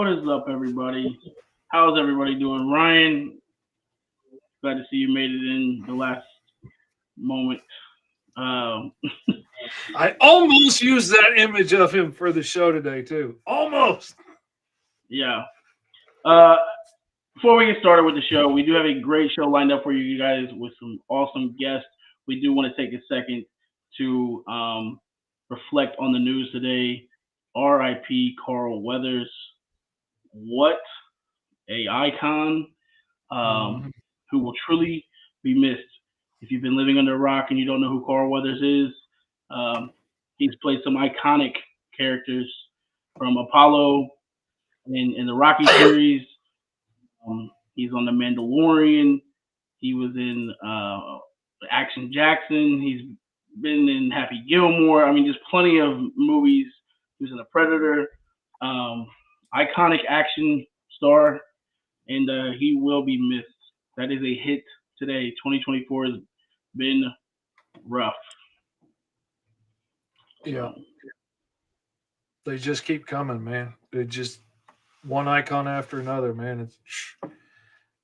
What is up, everybody? How's everybody doing? Ryan, glad to see you made it in the last moment. Um, I almost used that image of him for the show today, too. Almost. yeah. Before we get started with the show, we do have a great show lined up for you guys with some awesome guests. We do want to take a second to reflect on the news today. R.I.P. Carl Weathers. What a icon who will truly be missed. If you've been living under a rock and you don't know who Carl Weathers is, he's played some iconic characters from Apollo in the Rocky series. He's on The Mandalorian. He was in Action Jackson. He's been in Happy Gilmore. I mean, just plenty of movies. He was in The Predator. Iconic action star, and he will be missed. That is a hit today. 2024 has been rough. Yeah. They just keep coming, man. They just one icon after another, man.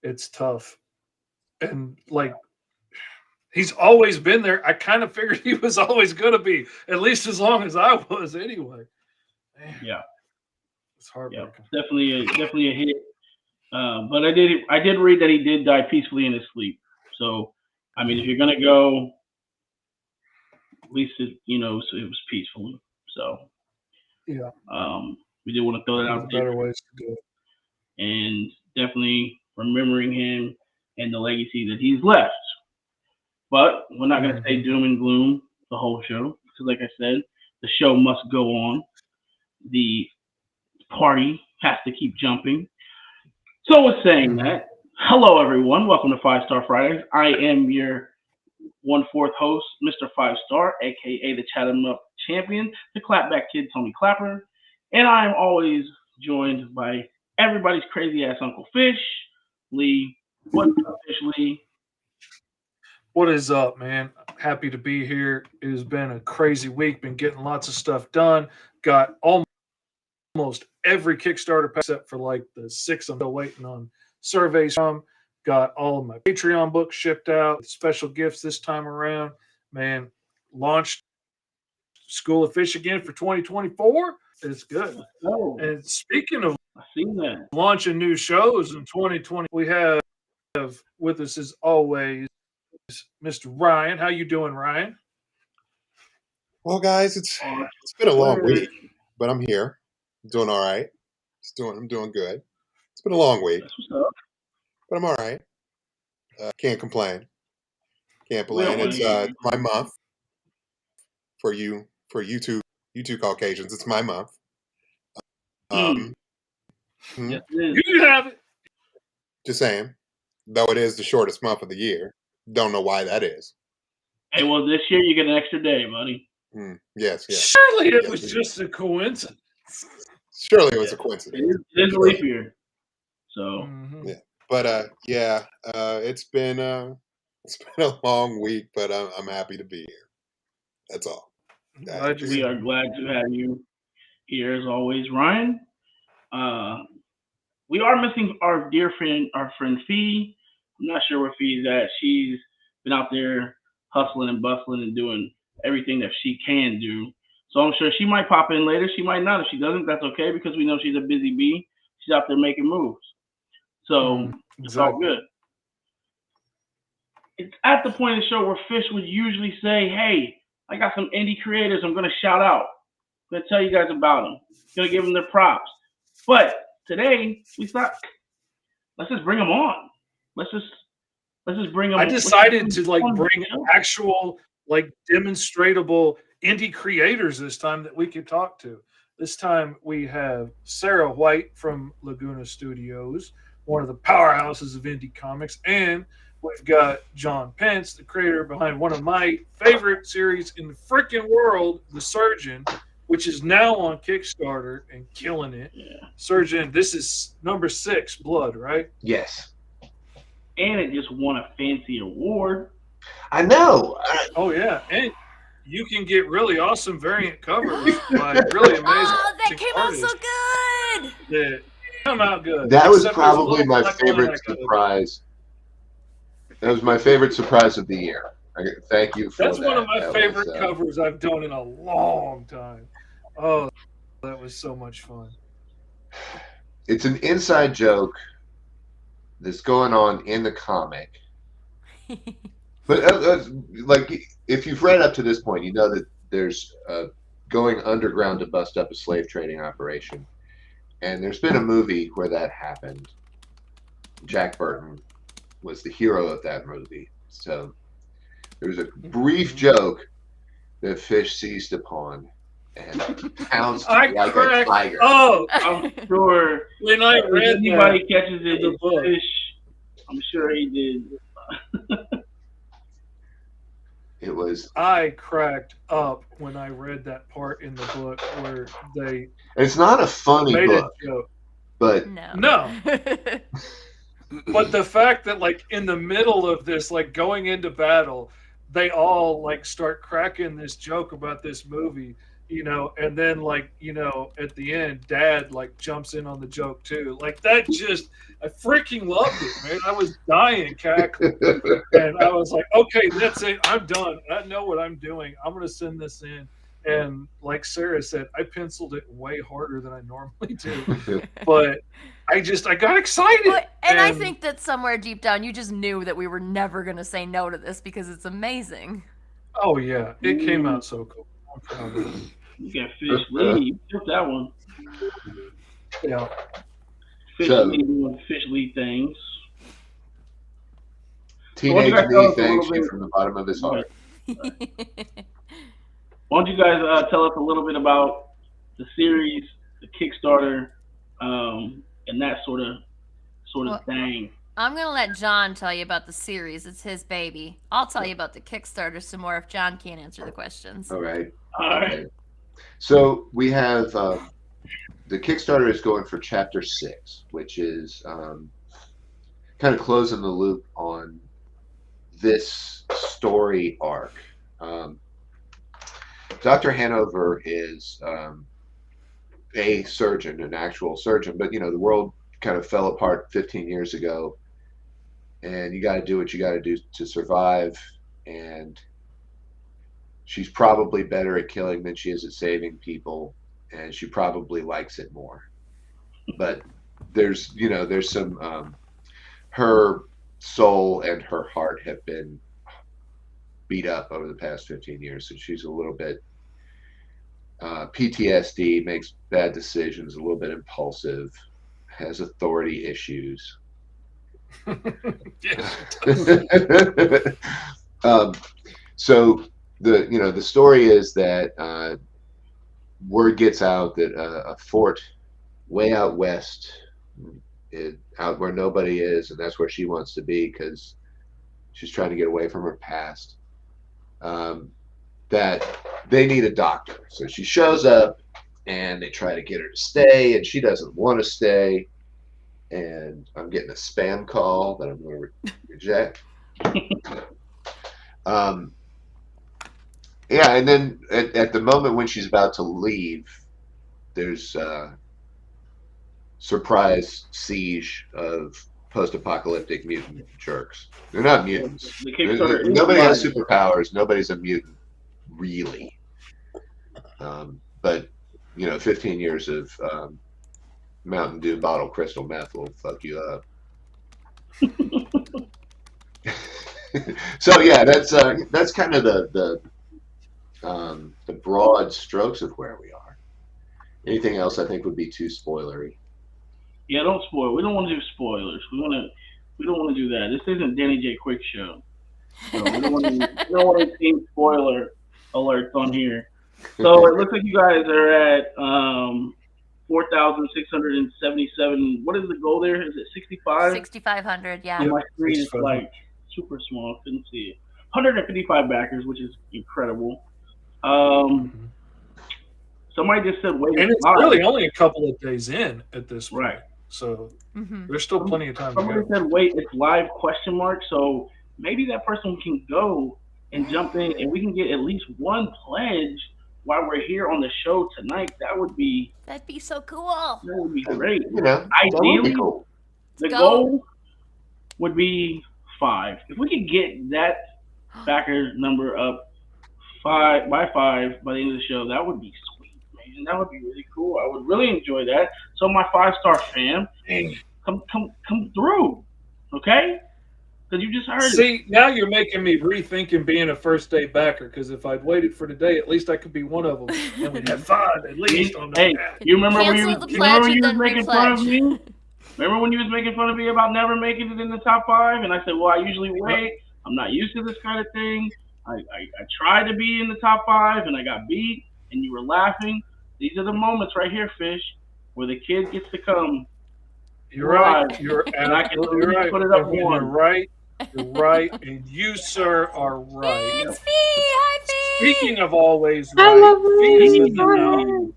It's tough. And like he's always been there. I kind of figured he was always gonna be, at least as long as I was anyway. Man, Yeah. it's heartbreaking. Yeah. Definitely a hit. But I did read that he did die peacefully in his sleep. So I mean, if you're gonna go, at least it was peacefully. So yeah, we did want to throw that out there. Better ways to do it, and definitely remembering him and the legacy that he's left. But we're not gonna say doom and gloom the whole show because, like I said, the show must go on. The party has to keep jumping. So with saying that, hello everyone, welcome to Fivestar Fridays. I am your 1/4 host, Mr. Fivestar, aka the Chat 'em Up champion, the clapback kid Tony Clapper, and I am always joined by everybody's crazy ass Uncle Fish, Lee. What's up, Fish Lee? What is up, man? Happy to be here. It has been a crazy week. Been getting lots of stuff done. Got almost every Kickstarter except for like the 6 I'm still waiting on surveys from. Got all of my Patreon books shipped out. Special gifts this time around. Man, launched School of Fish again for 2024. It's good. Oh, And speaking of I seen that. launching new shows in 2020, we have with us as always Mr. Ryan. How you doing, Ryan? Well, guys, it's been a long week, but I'm here. I'm doing all right. I'm doing good. It's been a long week, That's what's up. but I'm all right. Can't complain. Can't We don't complain. wanna It's hear you. my month for you two Caucasians. It's my month. Yes, it is. You have it. Just saying, though it is the shortest month of the year. Don't know why that is. Hey, well, this year you get an extra day, buddy. Yes. Surely it Yes, was we just a coincidence. Surely it was a It coincidence. is a leap year. So, Yeah. But it's been a long week, but I'm happy to be here. That's all. Glad we are glad to have you here as always, Ryan. We are missing our dear friend, Fee. I'm not sure where Fee's at. She's been out there hustling and bustling and doing everything that she can do. So I'm sure she might pop in later. She might not. If she doesn't, that's okay because we know she's a busy bee. She's out there making moves. So it's all good. It's at the point of the show where Fish would usually say, hey, I got some indie creators I'm going to shout out. I'm going to tell you guys about them. I'm going to give them their props. But today, we thought, let's just bring them on. Let's just bring them. I decided to bring actual demonstratable indie creators this time that we could talk to. This time we have Sarah White from Laguna Studios, one of the powerhouses of indie comics, and we've got John Pence, the creator behind one of my favorite series in the freaking world, The Surgeon, which is now on Kickstarter and killing it. Yeah. Surgeon, this is number 6, Blood, right? Yes. And it just won a fancy award. I know. Oh, yeah. And you can get really awesome variant covers by really amazing Oh, that came out so good. that come out good. That was Except there's a probably little my black favorite line I could've- surprise. That was my favorite surprise of the year. Thank you for that. That's one of my That favorite was, covers I've done in a long time. Oh, that was so much fun. It's an inside joke that's going on in the comic. But like, if you've read up to this point, you know that there's going underground to bust up a slave trading operation. And there's been a movie where that happened. Jack Burton was the hero of that movie. So there's a brief joke that Fish seized upon and pounced like a tiger. Oh, I'm sure when I if read anybody catches it, in the book. Fish. I'm sure he did. It was. I cracked up when I read that part in the book where they. It's not a funny made book, a joke. but No. But the fact that, like, in the middle of this, like, going into battle, they all, like, start cracking this joke about this movie, you know, and then, like, you know, at the end, Dad, like, jumps in on the joke, too. Like, that just, I freaking loved it, man. I was dying cackling. And I was like, okay, that's it. I'm done. I know what I'm doing. I'm going to send this in. And like Sarah said, I penciled it way harder than I normally do. But I got excited. Well, and I think that somewhere deep down, you just knew that we were never going to say no to this because it's amazing. Oh, yeah. It came out so cool. I'm proud of it. You got Fish Lee. You took that one. Yeah. Fish Lee doing Fish Lee things. Teenage me thanks you from the bottom of his heart. Why don't you guys tell us a little bit about the series, the Kickstarter, and that sort of thing? I'm going to let John tell you about the series. It's his baby. I'll tell you about the Kickstarter some more if John can't answer the questions. All right. Okay. So we have the Kickstarter is going for Chapter 6, which is kind of closing the loop on this story arc. Dr. Hanover is a surgeon, an actual surgeon, but you know the world kind of fell apart 15 years ago, and you got to do what you got to do to survive. And she's probably better at killing than she is at saving people, and she probably likes it more. But there's some her soul and her heart have been beat up over the past 15 years, so she's a little bit PTSD, makes bad decisions, a little bit impulsive, has authority issues. So the story is that word gets out that a fort way out west, out where nobody is, and that's where she wants to be because she's trying to get away from her past. That they need a doctor. So she shows up and they try to get her to stay, and she doesn't want to stay. And I'm getting a spam call that I'm going to reject. Yeah, and then at the moment when she's about to leave, there's a surprise siege of post-apocalyptic mutant jerks. They're not mutants. Nobody has superpowers. Nobody's a mutant, really. But 15 years of Mountain Dew bottle crystal meth will fuck you up. So yeah, that's kind of the broad strokes of where we are. Anything else I think would be too spoilery. Yeah, don't spoil. We don't want to do spoilers. We don't want to do that. This isn't Danny J. Quick show. So we don't want to see spoiler alerts on here. So it looks like you guys are at 4,677. What is the goal there? Is it 65? 6,500, yeah. On my screen is like super small. Couldn't see it. 155 backers, which is incredible. Somebody just said wait. And it's really only a couple of days in at this point. Right. So there's still plenty of time to Somebody go. said wait, it's live ? So maybe that person can go and jump in and we can get at least one pledge while we're here on the show tonight, that'd be so cool. great. You know, that would Ideally, be cool. the Go. goal would be 5. If we could get that backer number up 5 by the end of the show, that would be sweet, man. That would be really cool. I would really enjoy that. So my 5-star fam, come through, okay? Because you just heard it. See, now you're making me rethinking being a first day backer, because if I'd waited for today, at least I could be one of them. And we'd have 5 at least on the Hey, you remember when you was making fun of me? repledge. Remember when you was making fun of me about never making it in the top 5? And I said, well, I usually wait. I'm not used to this kind of thing. I tried to be in the top 5 and I got beat and you were laughing. These are the moments right here, Fish, where the kid gets to come. You're right. live, You're and I can absolutely right. put it up You're one. right. You're right. And you, sir, are right. It's Fee. Hi, Fee. Speaking of always I right, love Fee is you. in the know.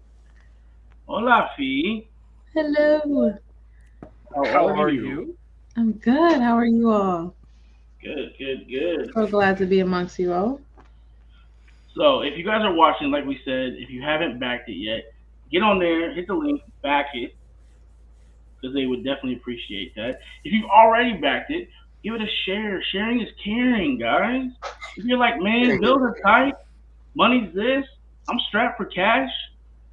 Hola, Fee. Hello. How are you? I'm good. How are you all? Good. So glad to be amongst you all. So if you guys are watching, like we said, if you haven't backed it yet, get on there, hit the link, back it, because they would definitely appreciate that. If you've already backed it, give it a share. Sharing is caring, guys. If you're like, man, bills are tight, money's this, I'm strapped for cash,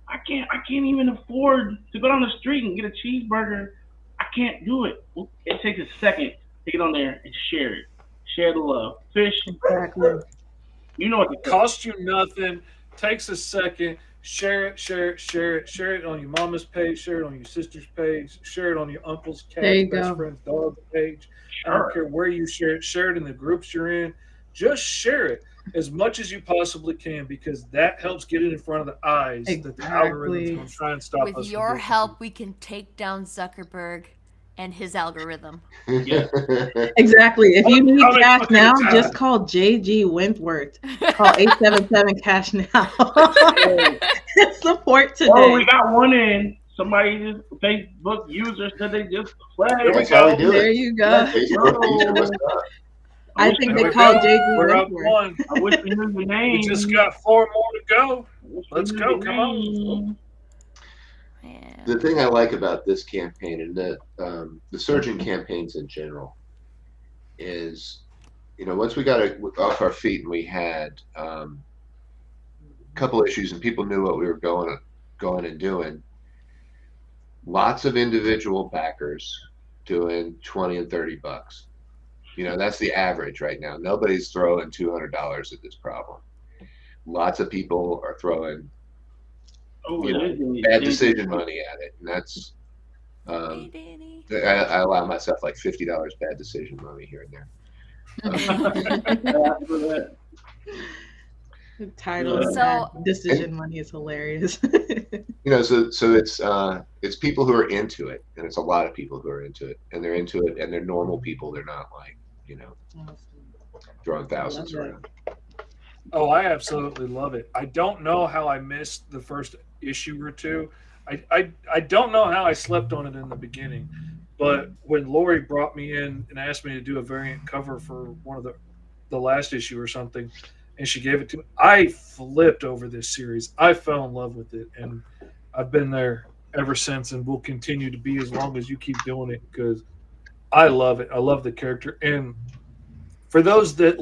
I can't even afford to go down the street and get a cheeseburger. I can't do it. Well, it takes a second to get on there and share it. Share the love. Fish, Exactly. you know what to do. Costs you nothing. Takes a second. Share it. Share it on your mama's page. Share it on your sister's page. Share it on your uncle's There you cat, best go. friend's dog page. I Sure. don't care where you share it. Share it in the groups you're in. Just share it as much as you possibly can, because that helps get it in front of the eyes that the algorithm's going to try and stop us. With from your getting help, we can take down Zuckerberg and his algorithm. Yeah. Exactly. If you need How many cash fucking now, times? just call JG Wentworth. Call 877 cash now. Support today. Oh, we got one in. Somebody just Facebook user said they just played. That's how we do There it. you go. Facebook user, what's up? I think There they we call go. JG We're up Wentworth. one. I wish we knew your name. We just got 4 more to go. Wish we Let's knew go. your Come on. name. Man. The thing I like about this campaign, and the surgeon campaigns in general, is, once we got it off our feet and we had a couple issues and people knew what we were going and doing, lots of individual backers doing $20 and $30. That's the average right now. Nobody's throwing $200 at this problem. Lots of people are throwing bad decision money at it, and that's Hey, Danny. I allow myself like $50 bad decision money here and there. The title of So- that decision money is hilarious. So it's people who are into it, and it's a lot of people who are into it, and they're into it, and they're normal people. They're not like throwing thousands Love around. Oh, I absolutely love it. I don't know how I missed the first issue or two. I don't know how I slept on it in the beginning, but when Lori brought me in and asked me to do a variant cover for one of the last issue or something, and she gave it to me, I flipped over this series. I fell in love with it, and I've been there ever since, and will continue to be as long as you keep doing it, because I love it. I love the character. And for those that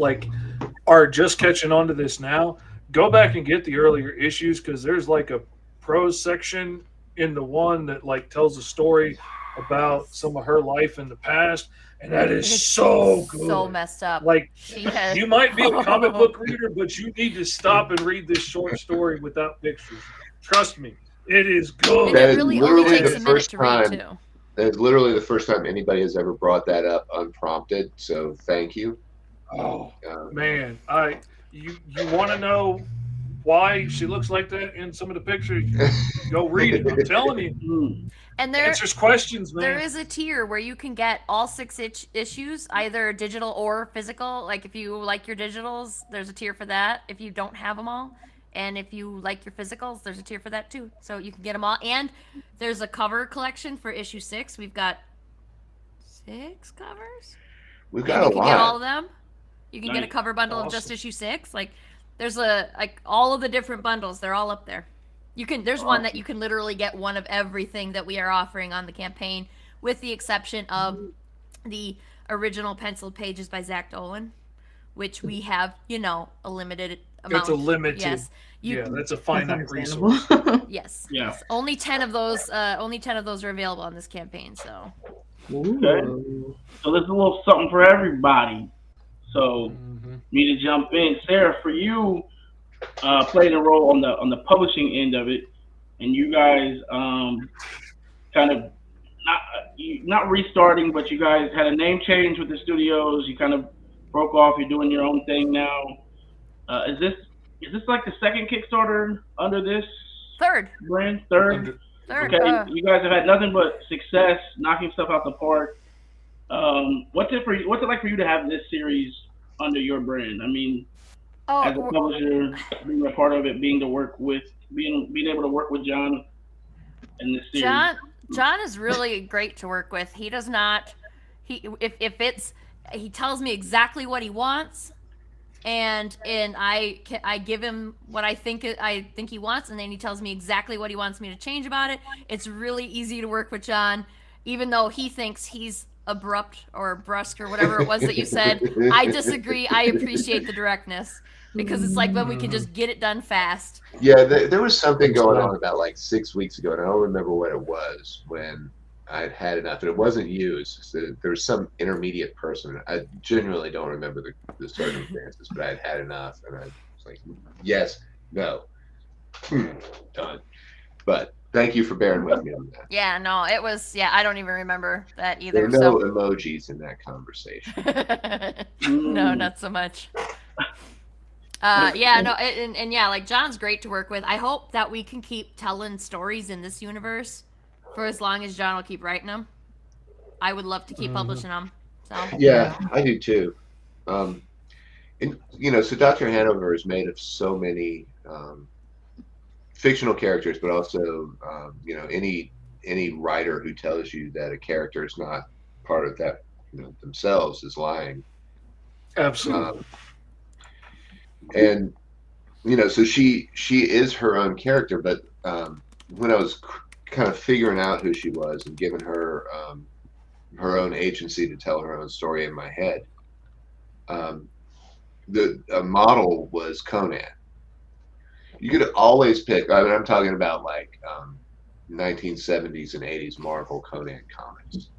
are just catching on to this now, go back and get the earlier issues, because there's a prose section in the one that tells a story about some of her life in the past, and that is so good. So messed up. She has... You might be a comic book reader, but you need to stop and read this short story without pictures. Trust me, it is good. That it is really literally only takes the a minute first to read time- too. That is literally the first time anybody has ever brought that up unprompted. So thank you. Oh man, you want to know why she looks like that in some of the pictures? Go read it. I'm telling you. And It answers questions, man. there is a tier where you can get all 6 issues, either digital or physical. Like if you like your digitals, there's a tier for that. If you don't have them all, and if you like your physicals, there's a tier for that too. So you can get them all. And there's a cover collection for issue 6. We've got 6 covers. We've And got you a can get all lot. of them. You can get a Nice. cover bundle of Awesome. just issue 6. There's all of the different bundles. They're all up there. There's one that you can literally get one of everything that we are offering on the campaign, with the exception of the original penciled pages by Zach Dolan, which we have, a limited amount. It's a limited. Yes. That's a finite That's resource. Yes. Yeah. Yes. Only 10 of those are available on this campaign, so. Okay. So there's a little something for everybody. So need to jump in. Sarah, for you, played a role on the publishing end of it, and you guys kind of not restarting, but you guys had a name change with the studios. You kind of broke off. You're doing your own thing now. Is this like the second Kickstarter under this Third brand? Third. Okay. You guys have had nothing but success, knocking stuff out the park. What's it like for you to have this series under your brand? I mean, as a publisher, being a part of it, being able to work with John in this series. John is really great to work with. He does not. He tells me exactly what he wants, and I give him what I think he wants, and then he tells me exactly what he wants me to change about it. It's really easy to work with John, even though he thinks he's abrupt or brusque or whatever it was that you said. I disagree. I appreciate the directness, because it's like when we can just get it done fast. Yeah, there was something going on about like 6 weeks ago, and I don't remember what it was, when I'd had enough. And it wasn't you. There was some intermediate person. I genuinely don't remember the circumstances, but I'd had enough, and I was like, yes, no, done. But thank you for bearing with me on that. Yeah, no, it was. Yeah, I don't even remember that either. There were no emojis in that conversation. No, not so much. Yeah, no, and yeah, like John's great to work with. I hope that we can keep telling stories in this universe for as long as John will keep writing them. I would love to keep publishing them. So yeah, I do too. And so Dr. Hanover is made of so many fictional characters, but also any writer who tells you that a character is not part of that themselves is lying. Absolutely. And so she is her own character, but when I was kind of figuring out who she was and giving her her own agency to tell her own story in my head, the model was Conan. You could always pick. I mean, I'm talking about like 1970s and 80s Marvel Conan comics.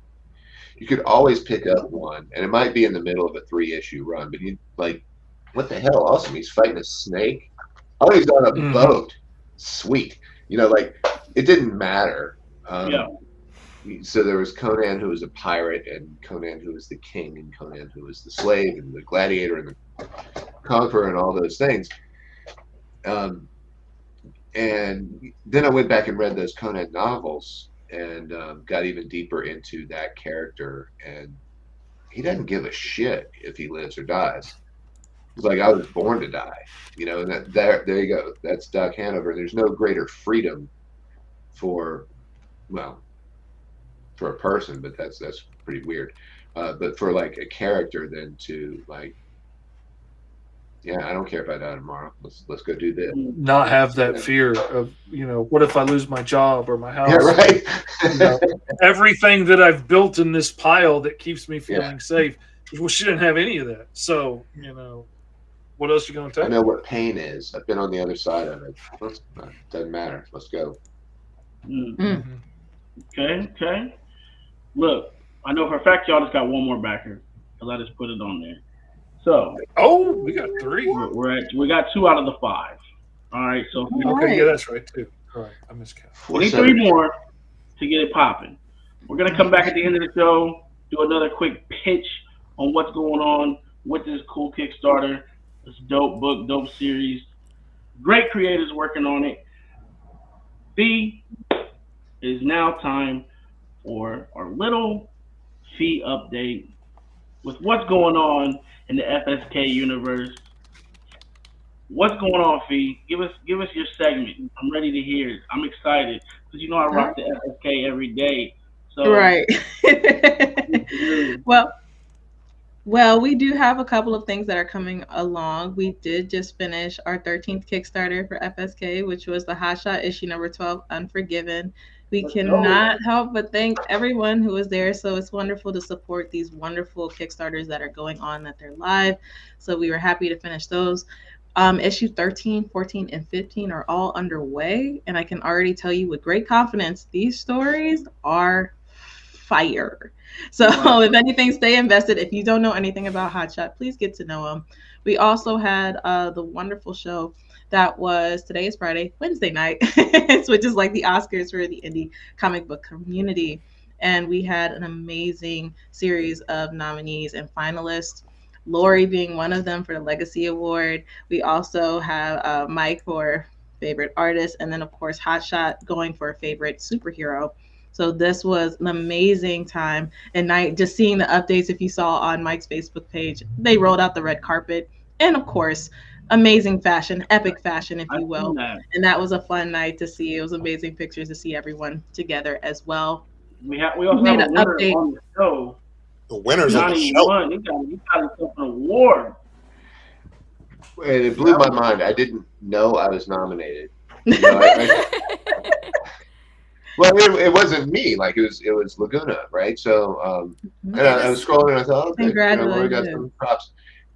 You could always pick up one, and it might be in the middle of a 3-issue run, but you like, what the hell? Awesome! He's fighting a snake. Oh, he's on a boat. Sweet. Like it didn't matter. So there was Conan, who was a pirate, and Conan, who was the king, and Conan, who was the slave, and the gladiator, and the conqueror, and all those things. And then I went back and read those Conan novels, and got even deeper into that character. And he doesn't give a shit if he lives or dies. It's like, I was born to die, and there you go. That's Doc Hanover. There's no greater freedom for a person, but that's pretty weird. But for like a character, than to like, I don't care if I die tomorrow. Let's go do this. Not have that fear of, what if I lose my job or my house? Yeah, right. Everything that I've built in this pile that keeps me feeling safe. Well, she didn't have any of that. So, what else are you going to take? I know what pain is. I've been on the other side of it. Doesn't matter. Let's go. Mm-hmm. Okay. Look, I know for a fact y'all just got one more backer, because I just put it on there. So. Oh, we got 3. We got 2 out of the 5. All right. So. Okay, yeah, that's right too. All right, I miscounted. We need 3 more to get it popping. We're gonna come back at the end of the show, do another quick pitch on what's going on with this cool Kickstarter, this dope book, dope series. Great creators working on it. Fee, it is now time for our little Fee update with what's going on in the FSK universe. What's going on, Fee? Give us your segment. I'm ready to hear it. I'm excited because I rock the FSK every day. So right. Well, Well, we do have a couple of things that are coming along. We did just finish our 13th Kickstarter for FSK, which was the Hotshot issue number 12, Unforgiven. We cannot help but thank everyone who was there. So it's wonderful to support these wonderful Kickstarters that are going on, that they're live. So we were happy to finish those. Issue 13, 14, and 15 are all underway. And I can already tell you with great confidence, these stories are fire. So if anything, stay invested. If you don't know anything about Hotshot, please get to know them. We also had the wonderful show that was, today is Friday, Wednesday night, which is like the Oscars for the indie comic book community. And we had an amazing series of nominees and finalists, Lori being one of them for the Legacy Award. We also have Mike for favorite artist, and then of course Hotshot going for favorite superhero. So this was an amazing time and night. Just seeing the updates, if you saw on Mike's Facebook page, they rolled out the red carpet, and of course, amazing fashion, epic fashion, if you will. And that was a fun night to see. It was amazing pictures to see everyone together as well. We also made an update on the show. The winners of the show. He got himself an award. And it blew my mind. I didn't know I was nominated. Well, it wasn't me. Like it was Laguna, right? So, and I was scrolling and I thought, okay, we got some props.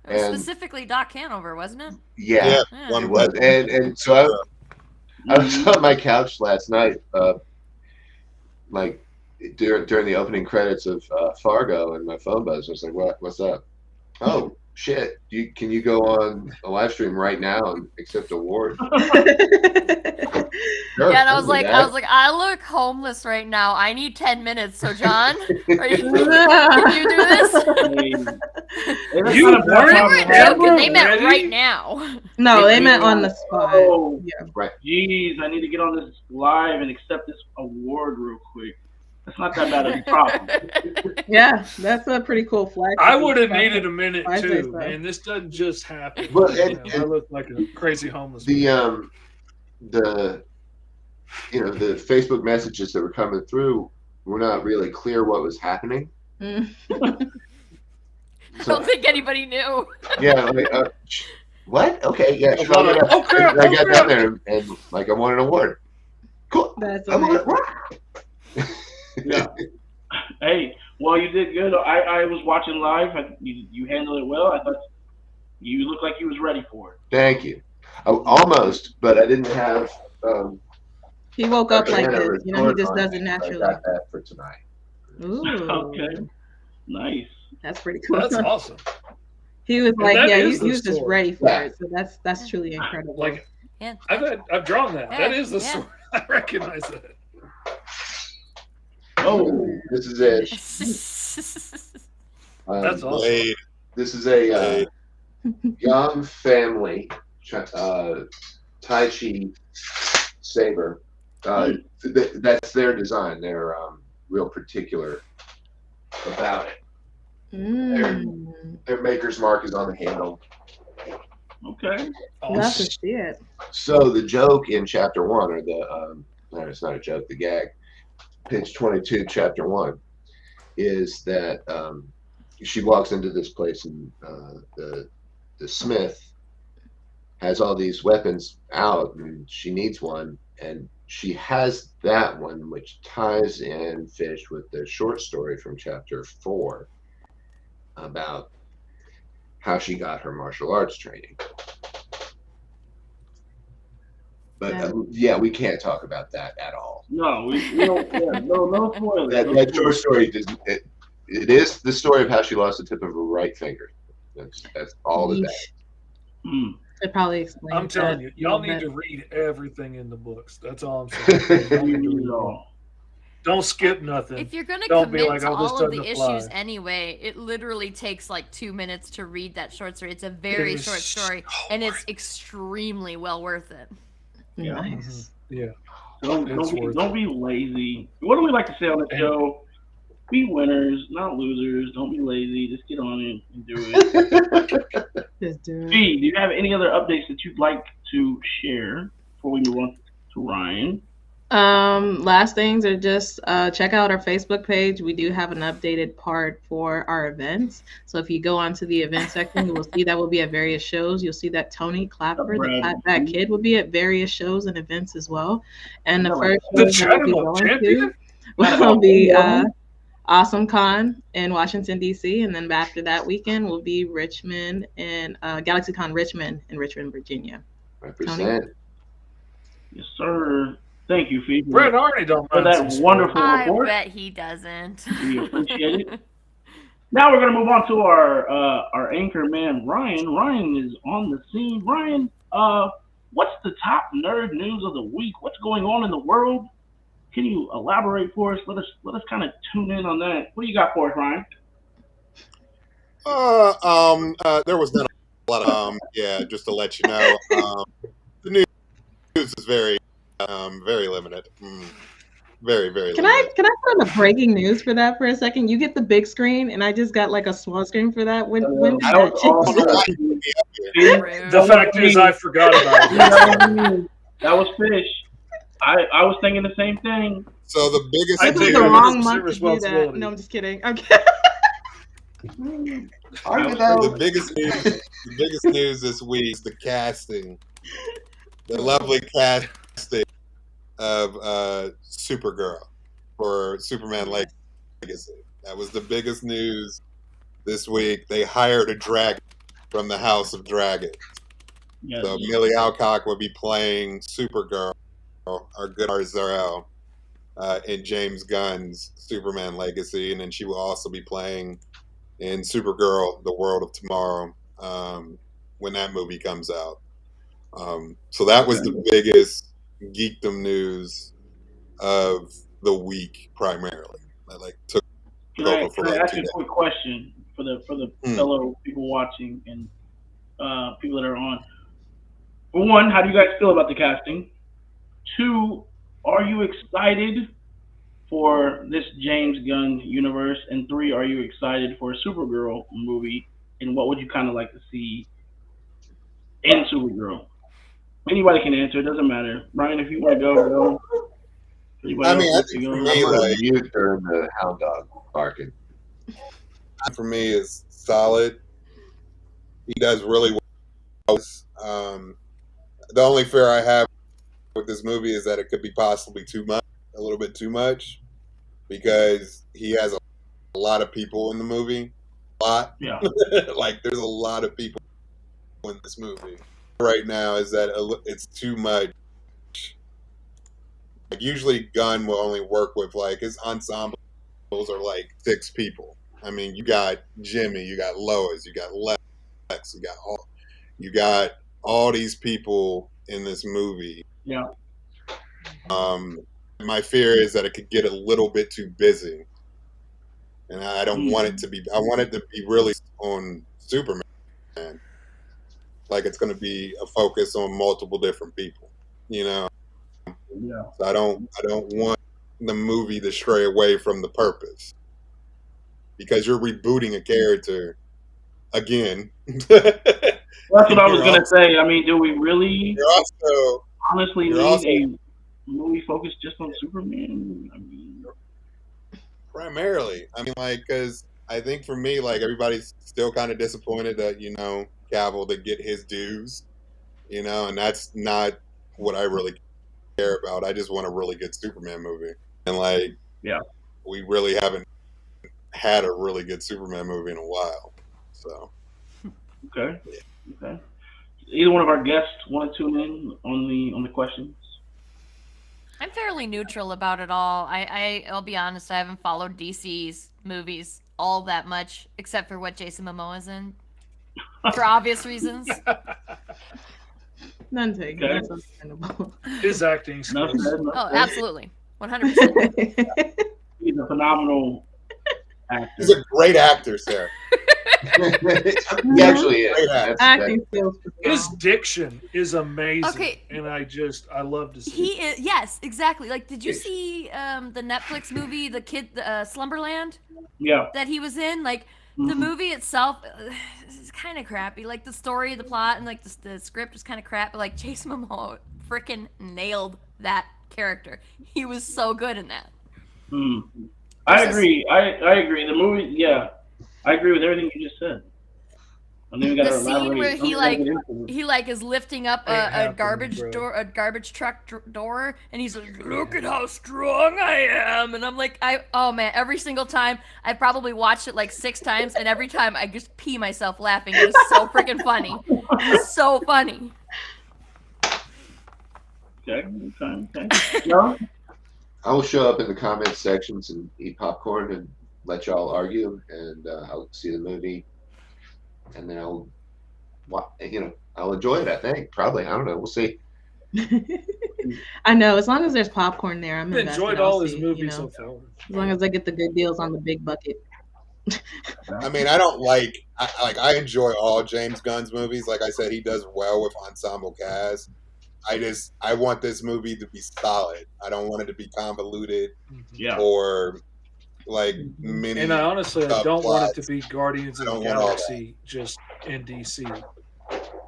And specifically Doc Hanover, wasn't it? Yeah, it was. And so I was on my couch last night, like during the opening credits of Fargo, and my phone buzzed. I was like, what's up? Oh shit! Can you go on a live stream right now and accept awards? Sure, yeah, and I was like, I look homeless right now. I need 10 minutes. So, John, can you do this? You weren't joking. They meant right now. No, they meant on the spot. Oh, yeah, right. Jeez, I need to get on this live and accept this award real quick. That's not that bad of a problem. Yeah, that's a pretty cool flag. I would have needed a minute too, man. This doesn't just happen. Well, I look like a crazy homeless man. The Facebook messages that were coming through were not really clear what was happening. I don't think anybody knew. Yeah, like, what? Okay, yeah. Sure, I got down there and like I won an award. Cool. That's amazing. Yeah. Hey, well, you did good. I was watching live. You handled it well. I thought you looked like you was ready for it. Thank you. Almost, but I didn't have. He woke up like this. He just does it naturally. I got that for tonight. Ooh. Okay. Nice. That's pretty cool. That's awesome. He was like, he was just ready for it. So that's truly incredible. Like, I've drawn that. That is the story. I recognize that. Oh, this is it. That's awesome. This is a young family Tai Chi saber. That's their design. They're real particular about it. Their maker's mark is on the handle. Okay. Love to see it. So the joke in chapter 1, or the no, it's not a joke. The gag, page 22, chapter 1, is that she walks into this place and the smith has all these weapons out and she needs one, and she has that one, which ties in fish with the short story from chapter 4 about how she got her martial arts training. But yeah, we can't talk about that at all. No, we don't. Yeah, no spoilers. That short story doesn't. It is the story of how she lost the tip of her right finger. That's all of that. It probably explains. I'm telling you, y'all need to read everything in the books. That's all I'm saying. Don't skip nothing. If you're going to Don't commit be like, to all of the fly. issues anyway, it literally takes like 2 minutes to read that short story. It's a very short story, and it's extremely well worth it. Yeah. Nice. Yeah. Don't be lazy. What do we like to say on the show? Be winners, not losers. Don't be lazy. Just get on it and do it. Just do it. B, do you have any other updates that you'd like to share before we move on to Ryan? Last things are just check out our Facebook page. We do have an updated part for our events. So if you go onto the event section, you will see that will be at various shows. You'll see that Tony Clapper, the Clapback Kid, will be at various shows and events as well. And the first show that we'll be going to will be Awesome Con in Washington, D.C. And then after that weekend will be Richmond and GalaxyCon Richmond in Richmond, Virginia. Represent. Yes, sir. Thank you, Phoebe. Brett already don't for that wonderful report. I bet he doesn't. We appreciate it. Now we're going to move on to our anchor man, Ryan. Ryan is on the scene. Ryan, what's the top nerd news of the week? What's going on in the world? Can you elaborate for us? Let us kind of tune in on that. What do you got for us, Ryan? There was not a lot of just to let you know, the news is very limited. Very limited. Can I put on the breaking news for that for a second? You get the big screen, and I just got like a small screen for that. When the fact is, I forgot about it. That was fish. I was thinking the same thing. So the biggest. This was the wrong month to do that. No, I'm just kidding. Okay. The biggest news this week is the casting, the lovely casting of Supergirl for Superman Legacy. That was the biggest news this week. They hired a dragon from the House of Dragons. Yes. So Millie Alcock will be playing Supergirl, our good Zor-El, in James Gunn's Superman Legacy, and then she will also be playing in Supergirl: The World of Tomorrow when that movie comes out. So that was the biggest geekdom news of the week, primarily. I took over for Can I ask you a quick question for the fellow people watching and people that are on? For one, how do you guys feel about the casting? 2, are you excited for this James Gunn universe? And 3, are you excited for a Supergirl movie? And what would you kind of like to see in Supergirl? Anybody can answer. It doesn't matter. Brian, if you want to go. I mean, I think for me, you turn the hound dog barking. For me, is solid. He does really well. The only fear I have with this movie is that it could be possibly too much, a little bit too much, because he has a lot of people in the movie. A lot. Yeah. There's a lot of people in this movie right now. Is that it's too much. Usually Gunn will only work with his ensembles are 6 people. I mean, you got Jimmy, you got Lois, you got Lex, you got all these people in this movie. Yeah. My fear is that it could get a little bit too busy, and I don't want it to be. I want it to be really on Superman, it's going to be a focus on multiple different people. Yeah. So I don't want the movie to stray away from the purpose, because you're rebooting a character again. That's what I was going to say. I mean, do we really honestly need a movie focused just on Superman? I mean, primarily. I mean, because I think for me, everybody's still kind of disappointed that, Cavill to get his dues, and that's not what I really care about. I just want a really good Superman movie. And we really haven't had a really good Superman movie in a while. So okay. Either one of our guests want to tune in on the questions? I'm fairly neutral about it all. I'll be honest, I haven't followed DC's movies all that much, except for what Jason Momoa's in, for obvious reasons. None taken. That's understandable. His acting skills. Oh, absolutely. 100%. He's a phenomenal actor. He's a great actor, Sarah. He actually is. Acting skills. His diction is amazing. Okay. And I love to see He is, yes, exactly. Did you see the Netflix movie, Slumberland? Yeah. That he was in? The movie itself is kind of crappy. The story, the plot, and the script is kind of crap. But Jason Momoa freaking nailed that character. He was so good in that. I agree. I agree. The movie, yeah, I agree with everything you just said. The scene where he is lifting up a garbage truck door, and he's like, "Look at how strong I am," and I'm like, oh man, every single time I probably watched it like 6 times, and every time I just pee myself laughing. It was so freaking funny. It was so funny. Okay. No? I will show up in the comments sections and eat popcorn and let y'all argue, and I'll see the movie, and then I'll enjoy it. I think probably. I don't know. We'll see. I know. As long as there's popcorn there, I'm invested. Enjoyed all his movies so far. As long as I get the good deals on the big bucket. I mean, I don't I enjoy all James Gunn's movies. Like I said, he does well with ensemble cast. I want this movie to be solid. I don't want it to be convoluted or like many. And I honestly, I don't want it to be Guardians of the Galaxy just in DC.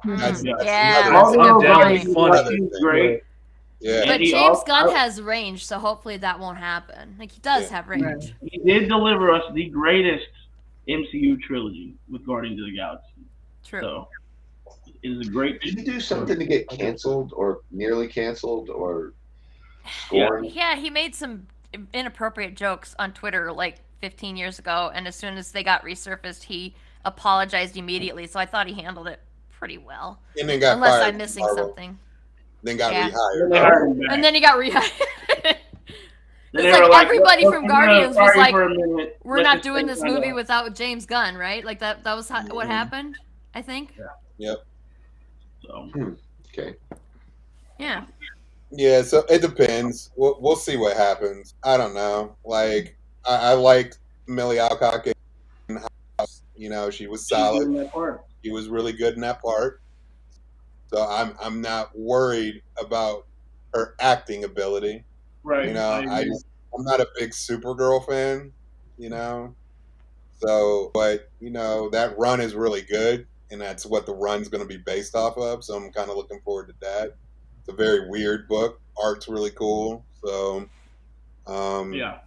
That's I'm down with fun. Great. Yeah. But James Gunn has range, so hopefully that won't happen. Like, he does have range. He did deliver us the greatest MCU trilogy with Guardians of the Galaxy. True. So it is a great. Did he do something to get canceled or nearly canceled or scored? Yeah, he made some inappropriate jokes on Twitter like 15 years ago, and as soon as they got resurfaced, he apologized immediately. So I thought he handled it pretty well. And then got unless fired I'm missing something. Then got rehired. And then he got rehired. It's like everybody from Guardians was like, "We're not doing this movie without James Gunn, right?" Like that was what happened, I think. Yep. So. Okay. Yeah. Yeah, so it depends. We'll see what happens. I don't know. Like I liked Millie Alcock in House. You know, she was solid. She was really good in that part. So I'm not worried about her acting ability. Right. You know, I'm not a big Supergirl fan, you know. So, but you know, that run is really good, and that's what the run's going to be based off of. So I'm kind of looking forward to that. It's a very weird book. Art's really cool. So, yeah.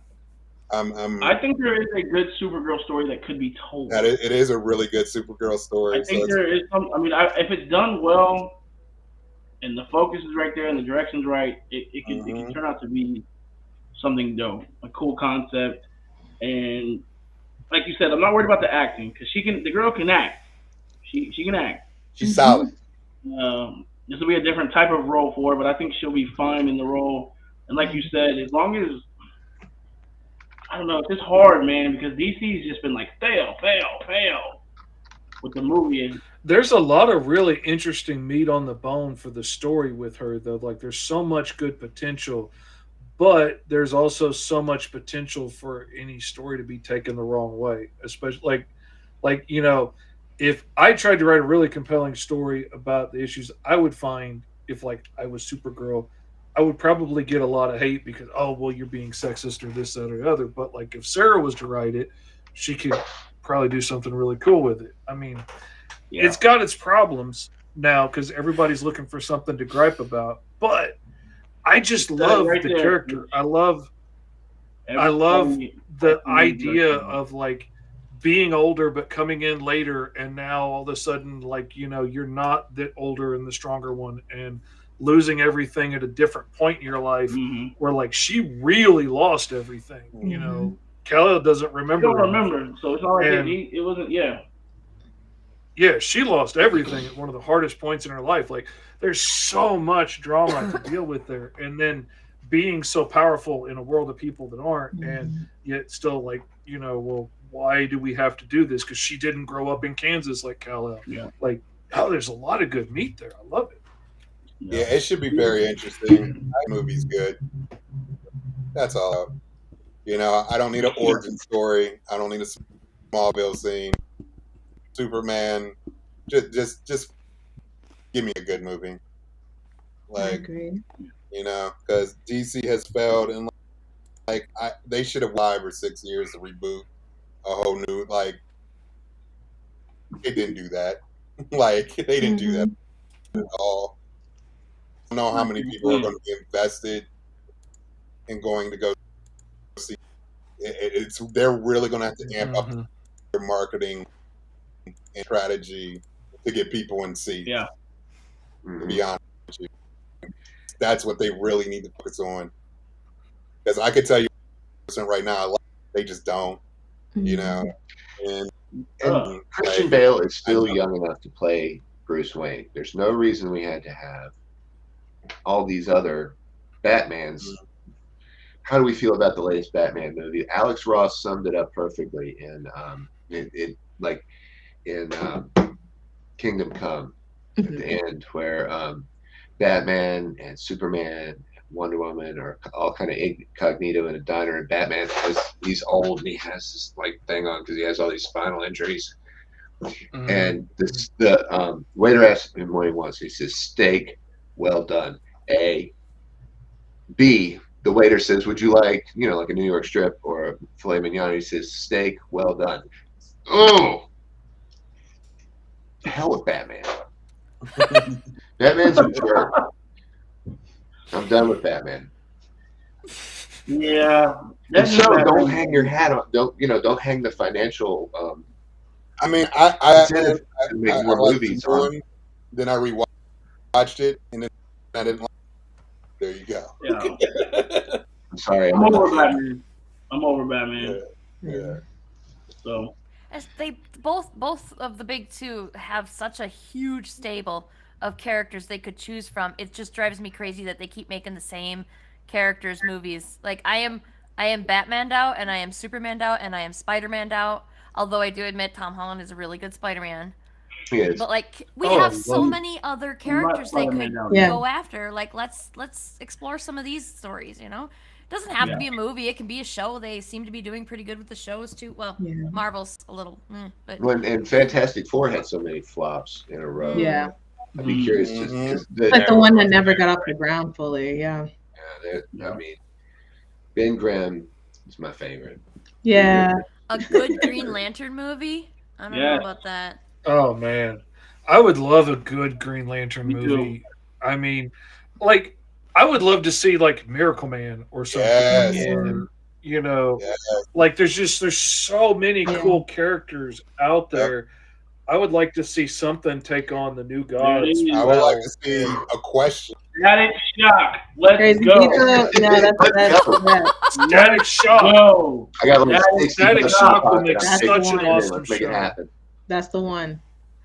I think there is a good Supergirl story that could be told. It is a really good Supergirl story. I think there is some. I mean, if it's done well, and the focus is right there, and the direction's right, it can turn out to be something dope, a cool concept. And like you said, I'm not worried about the acting because the girl can act. She can act. She's solid. This will be a different type of role for her, but I think she'll be fine in the role. And like you said, as long as I don't know, it's just hard, man, because DC's just been like fail with the movie. There's a lot of really interesting meat on the bone for the story with her, though. Like, there's so much good potential, but there's also so much potential for any story to be taken the wrong way. Especially, like you know, if I tried to write a really compelling story about the issues I would find if, like, I was Supergirl, I would probably get a lot of hate because, oh, well, you're being sexist or this, that, or the other. But, like, if Sarah was to write it, she could probably do something really cool with it. I mean, it's got its problems now because everybody's looking for something to gripe about. But I just love the character. I love the idea of, like, being older but coming in later, and now all of a sudden, like, you know, you're not the older and the stronger one, and losing everything at a different point in your life where, like, she really lost everything. You know, Kal-El doesn't remember. So it's not like it wasn't. Yeah, she lost everything at one of the hardest points in her life. Like, there's so much drama to deal with there, and then being so powerful in a world of people that aren't, and yet still, like, you know, well, why do we have to do this? Because she didn't grow up in Kansas like Kal-El. Yeah. Like, oh, there's a lot of good meat there. I love it. Yeah, it should be very interesting. That movie's good. That's all. You know, I don't need an origin story. I don't need a Smallville scene. Superman, just give me a good movie. Like, I agree. You know, because DC has failed, and like they should have 5 or 6 years to reboot a whole new. Like, they didn't do that. Like, they didn't do that at all. I don't know how many people are going to be invested and going to go see. They're really going to have to amp up their marketing and strategy to get people in seats. Yeah. To be honest with you, that's what they really need to focus on. Because I could tell you right now, they just don't. You know, and Christian Bale is still young enough to play Bruce Wayne. There's no reason we had to have all these other Batmans. How do we feel about the latest Batman movie? Alex Ross summed it up perfectly in Kingdom Come at the end, where Batman and Superman and Wonder Woman are all kind of incognito in a diner, and Batman he's old and he has this like thing on because he has all these spinal injuries. And the waiter asks him what he wants. He says, "Steak, well done." A. B. The waiter says, "Would you like, like a New York strip or a filet mignon?" He says, "Steak, well done." Oh, the hell with Batman. Batman's a jerk. I'm done with Batman. Yeah. And so don't hang your hat on. Don't hang the financial. I mean, I make more movies. Then I rewatched it, and then I didn't like it. There you go. Yeah. I'm sorry. I'm over Batman. I'm over Batman. Yeah. So. As both of the big two have such a huge stable of characters they could choose from. It just drives me crazy that they keep making the same characters movies. Like I am Batman'd out, and I am Superman'd out, and I am Spider-Man'd out. Although I do admit Tom Holland is a really good Spider-Man. He is. But like we have so many other characters they could go after. Like let's explore some of these stories. It doesn't have to be a movie. It can be a show. They seem to be doing pretty good with the shows too. Well, Marvel's a little, but and Fantastic Four had so many flops in a row. Yeah. I'd be curious. Like the one that never got off the ground fully. Yeah. I mean, Ben Grimm is my favorite. Yeah. A good Green Lantern movie? I don't know about that. Oh man, I would love a good Green Lantern movie. I mean, like I would love to see like Miracle Man or something. Like there's so many cool characters out there. I would like to see something take on the new gods. I would like to see a question. Static Shock. Let's go. Static Shock. Go. I got Static Shock will make such an awesome make it show. happen. That's the one.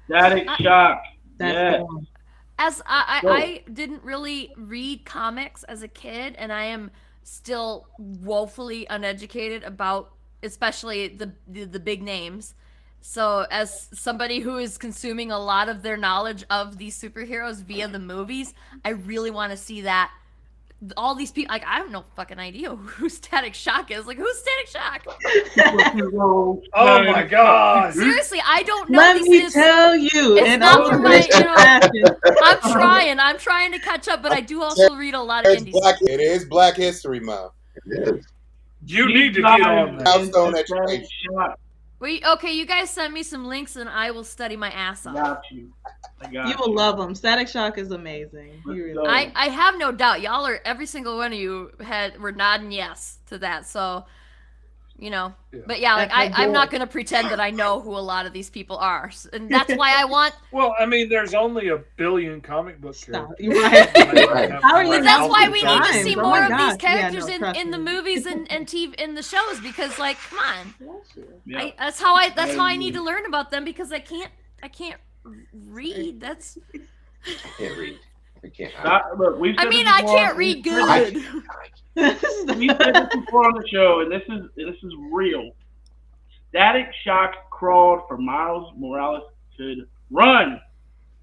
Static Shock. That's the one. As I didn't really read comics as a kid, and I am still woefully uneducated about especially the big names. So as somebody who is consuming a lot of their knowledge of these superheroes via the movies, I really want to see that. All these people, like, I have no fucking idea who Static Shock is. Like, who's Static Shock? Oh my god! Seriously, I don't know. Let me tell you. It's not from my, I'm trying to catch up, but I do also read a lot of indies. It is Black History Month. It is. You need to get on that. Milestone education. Okay, you guys send me some links and I will study my ass off. Got you. You will love them. Static Shock is amazing. I have no doubt. Y'all are, every single one of you were nodding yes to that. So, but yeah, like I'm not going to pretend that I know who a lot of these people are. And that's why I want. Well, I mean, there's only 1 billion comic book characters. But that's why we need to see more of these characters in the movies and TV in the shows, because like, come on. That's how I need to learn about them, because I can't read. That's I can't read. I can't. I can't read good. We said this before on the show, and this is real. Static Shock crawled for Miles Morales to run.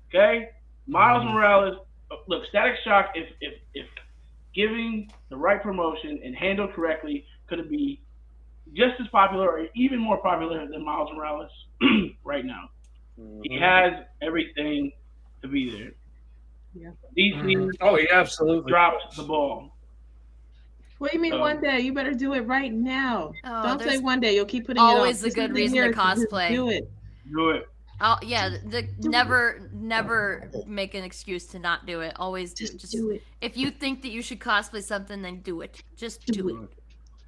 Okay, Miles Morales. Look, Static Shock, if giving the right promotion and handled correctly, could be just as popular or even more popular than Miles Morales right now. He has everything to be there. Yeah. DC he absolutely dropped the ball. What do you mean one day? You better do it right now. Oh, don't say one day. You'll keep putting always it off. A good reason to cosplay. Do it. Do it. Yeah, never make an excuse to not do it. Always do it. Just do it. if you think that you should cosplay something, then do it. Just do it.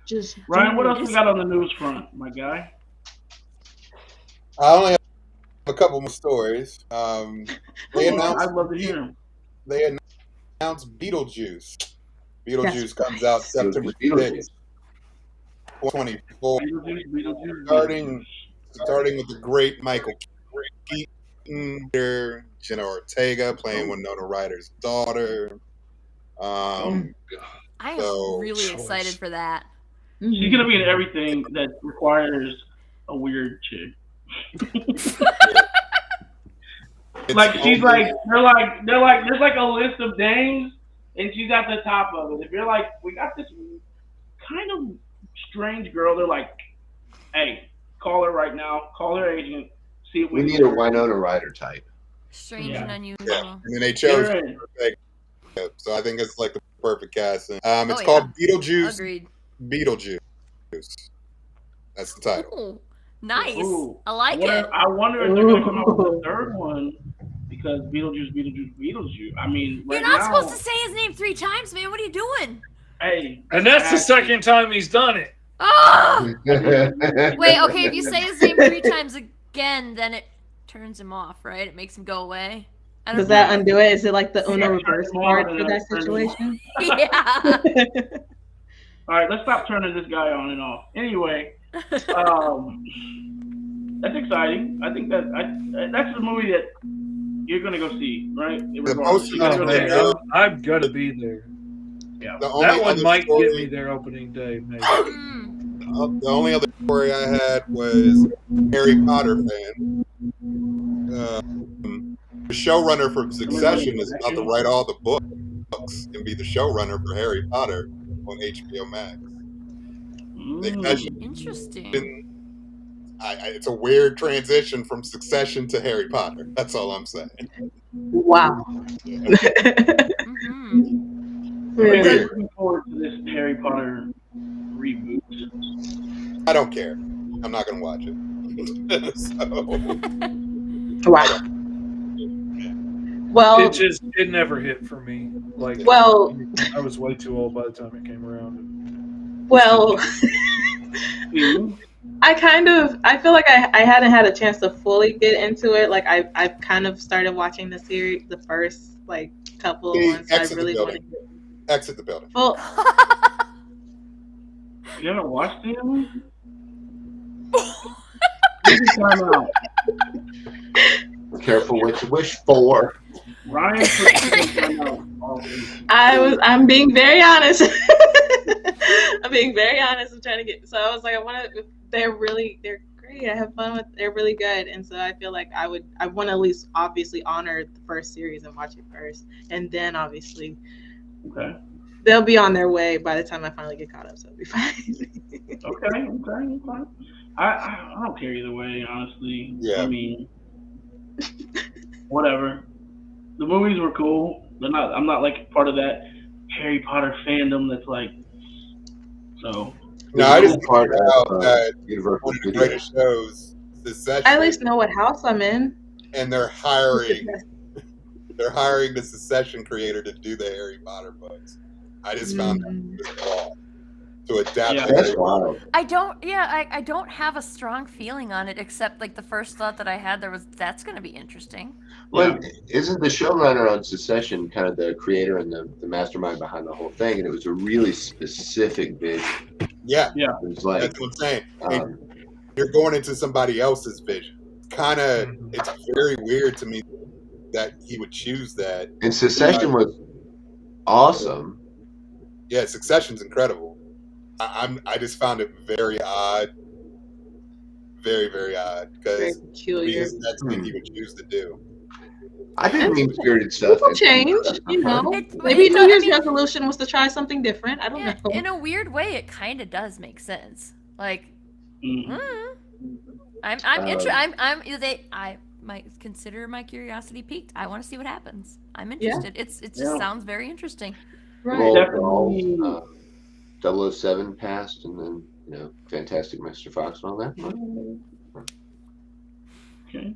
Just Ryan, what do else it. we got on the news front, my guy? I only have a couple more stories. They announced. I'd love to hear them. They announced Beetlejuice. Beetlejuice comes out September 6th, 2024. Starting with the great Michael Keaton, Jenna Ortega playing Winona Ryder's daughter. I am So- really excited for that. She's gonna be in everything that requires a weird chick. Like she's like they're like there's like a list of names and she's at the top of it. If you're like, we got this kind of strange girl, they're like, hey, call her right now, call her agent, see if We need a Winona Ryder type. Strange and unusual. Yeah, and then they chose so I think it's like the perfect casting. It's called Beetlejuice. Agreed. Beetlejuice. That's the title. Ooh, nice. Ooh. I like it. I wonder if they're gonna come out with a third one because Beetlejuice. I mean, You're not supposed to say his name 3 times, man. What are you doing? Hey, And that's the second time he's done it. Oh! Wait, okay, if you say his name 3 times again, then it turns him off, right? It makes him go away. Does that undo it? Is it like the Uno reverse card for that situation? Yeah. All right, let's stop turning this guy on and off. Anyway, that's exciting. I think that's the movie that you're gonna go see, right? I'm gonna be there. Yeah. That one might get me there opening day, maybe. The only other story I had was Harry Potter fan. The showrunner for Succession is about to write all the books and be the showrunner for Harry Potter on HBO Max. Interesting. It's a weird transition from Succession to Harry Potter. That's all I'm saying. Wow. I'm looking forward to this Harry Potter reboot. I don't care. I'm not going to watch it. Wow. Well, it never hit for me. Like, I was way too old by the time it came around. Well, I feel like I hadn't had a chance to fully get into it. Like I kind of started watching the series, the first like couple of ones. I really wanted to exit the building. Well, you haven't watched the movie? Careful what you wish for. Ryan, I'm being very honest. I'm being very honest. I'm trying to get. So I was like, they're great. I have fun with. They're really good, and so I feel like I want to at least obviously honor the first series and watch it first, and then obviously, they'll be on their way by the time I finally get caught up. So it'll be fine. Okay. I don't care either way, honestly. Yeah. I mean, whatever. The movies were cool. I'm not like part of that Harry Potter fandom that's like. So. No, I just part out that Universal one of the greatest shows, Succession. I at least know what house I'm in. And they're hiring the Succession creator to do the Harry Potter books. I just found that to adapt. Yeah, that's wild. I don't have a strong feeling on it, except like the first thought that I had that's going to be interesting. Well, isn't the showrunner on Succession kind of the creator and the mastermind behind the whole thing? And it was a really specific vision. Yeah. It was like, that's what I'm saying. You're going into somebody else's vision. It's very weird to me that he would choose that. And Succession was awesome. Yeah, Succession's incredible. I just found it very odd. Very, very odd. Because that's what he would choose to do. I didn't mean spirited stuff. People change, Maybe New Year's resolution was to try something different. I don't know. In a weird way, it kind of does make sense. Like, I'm interested. I might consider my curiosity piqued. I want to see what happens. I'm interested. It just sounds very interesting. Right. Definitely. 007 passed, and then Fantastic Mr. Fox and all that. Okay.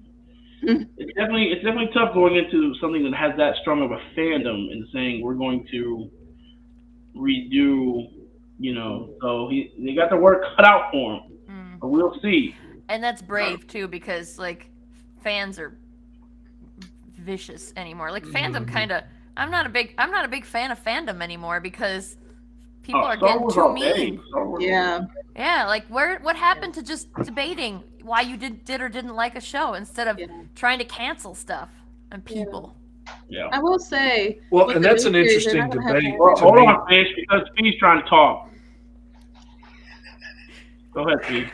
it's definitely tough going into something that has that strong of a fandom and saying we're going to redo, So they got the work cut out for him, but we'll see. And that's brave too, because like fans are vicious anymore. Like fandom kind of. I'm not a big fan of fandom anymore because people are getting too mean. Yeah. Yeah, like what happened to just debating why you did or didn't like a show instead of trying to cancel stuff and people. Yeah. I will say. Well, and that's an interesting debate. Well, hold on, Fish, because Fish trying to talk. Go ahead, Fish.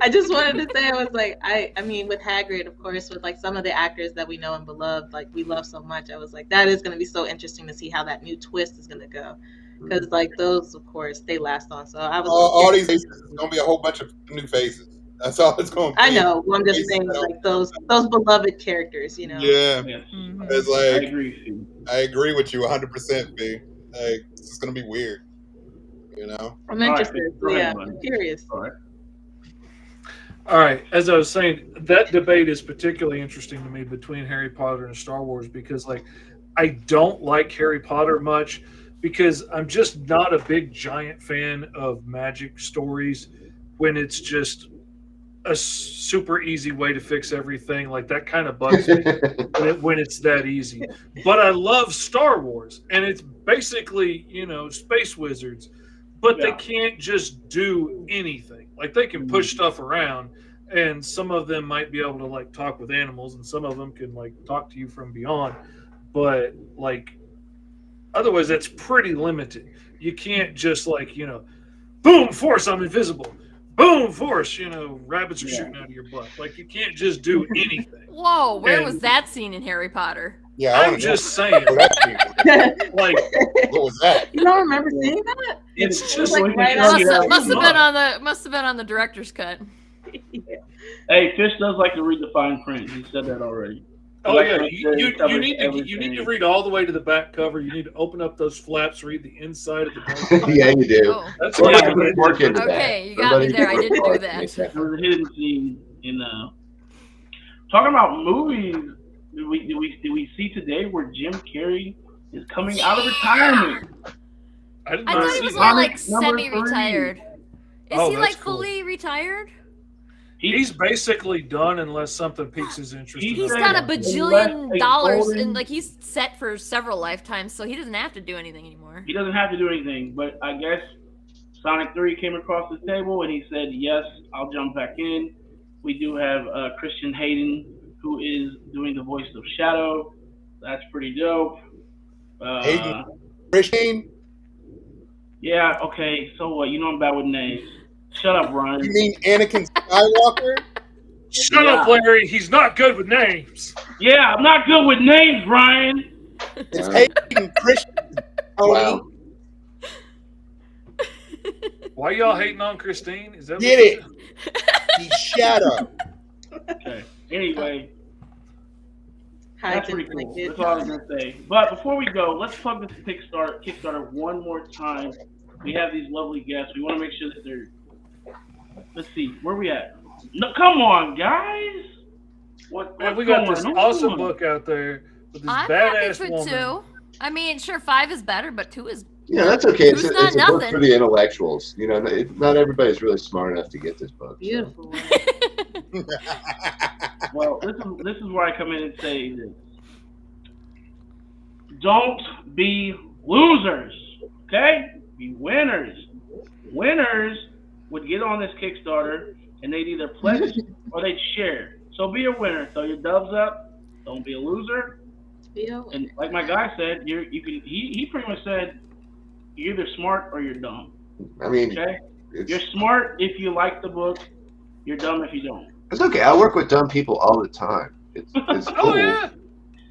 I just wanted to say, I was like, I mean, with Hagrid, of course, with like some of the actors that we know and beloved, like we love so much, I was like, that is going to be so interesting to see how that new twist is going to go. Because like those, of course, they last on. So I was all these faces is going to be a whole bunch of new faces. That's all it's going to be. I know. Well, I'm just saying, like those beloved characters, Yeah. Mm-hmm. It's like I agree with you 100%, B. Like it's going to be weird. I'm interested. I'm curious. All right. As I was saying, that debate is particularly interesting to me between Harry Potter and Star Wars because, like, I don't like Harry Potter much because I'm just not a big giant fan of magic stories when it's just a super easy way to fix everything. Like that kind of bugs me when it's that easy. But I love Star Wars, and it's basically space wizards, but they can't just do anything. Like they can push stuff around, and some of them might be able to like talk with animals, and some of them can like talk to you from beyond. But like otherwise, that's pretty limited. You can't just like boom, force, I'm invisible. Boom, force, rabbits are shooting out of your butt. Like you can't just do anything. Whoa, where was that scene in Harry Potter? Yeah, I'm just saying. Like, what was that? You don't remember seeing that? It's just like must have been on the director's cut. Hey, Fish does like to read the fine print. He said that already. Oh yeah, you need to read all the way to the back cover. You need to open up those flaps, read the inside of the book. Yeah, you do. Oh. That's Well, what I put work into that. Okay, you got me there. I didn't do that. There was a hidden scene in talking about movies. Did we see today where Jim Carrey is coming out of retirement? I thought he was like semi-retired. Is he like fully retired? He's basically done unless something piques his interest. He's got a bajillion dollars and like he's set for several lifetimes, so he doesn't have to do anything anymore. He doesn't have to do anything, but I guess Sonic 3 came across the table and he said, yes, I'll jump back in. We do have Christian Hayden, who is doing the voice of Shadow. That's pretty dope. Hayden Christian? Yeah, okay, so what? I'm bad with names. Shut up, Ryan. You mean Anakin Skywalker? Shut up, Larry. He's not good with names. Yeah, I'm not good with names, Ryan. It's Hayden Christian. Wow. Why y'all hating on Christine? Is that Get it? He's Shadow. Okay. Anyway, that's pretty cool. Like That's all I was gonna say. But before we go, let's plug this Kickstarter one more time. We have these lovely guests. We want to make sure that they're. Let's see, where are we at? No, come on, guys. We got this awesome book out there with this badass woman. 2. I mean, sure, 5 is better, but 2 is. Yeah, that's okay. It's not a book nothing. for the intellectuals. Not everybody's really smart enough to get this book. Beautiful. Well, this is where I come in and say this. Don't be losers, okay? Be winners. Winners would get on this Kickstarter and they'd either pledge or they'd share. So be a winner. Throw your doves up. Don't be a loser. And like my guy said, he pretty much said you're either smart or you're dumb. I mean, okay? You're smart if you like the book. You're dumb if you don't. It's okay. I work with dumb people all the time. It's cool. Oh yeah.